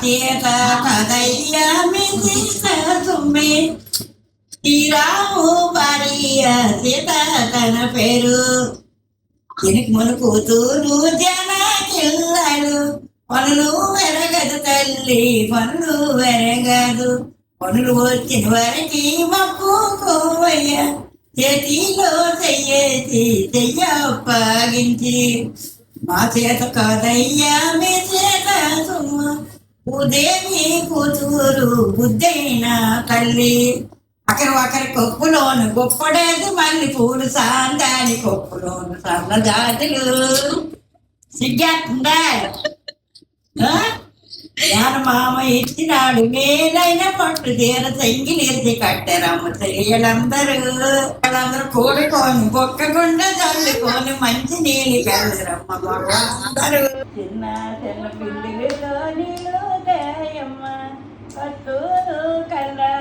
చేత కదయ్యా మీ సొమ్మే శ్రీరాము భార్య సీత తన పేరు దీనికి మన కూతురు జనకిల్లాడు పనులు వెరగదు తల్లి పనులు వెరగదు పనులు వచ్చిన వారికి మప్పుకోవయ్య చేతిలో చెయ్యేసి చెయ్య అప్పగించి మా చేత కాదయ్యా మీ చేత సుమ్మ భూదేవి కూతురు బుద్ధైన తల్లి ఒకరి కొప్పులోను గొప్పడేది మళ్ళీ పూలు సాందాని కొప్పులోను సన్న జాతులు సిగ్గేస్తుందా మామ ఇచ్చినాడు మేలైన పట్టు తీర చెంగిలేసి కట్టారమ్మ వాళ్ళందరూ కూడుకొని బొక్కకుండా చల్లుకొని మంచి నీళ్ళు కలరమ్మ అందరూ చిన్న చిన్న పిల్లిలో నీళ్ళు దేయమ్మ పట్టు కల్లా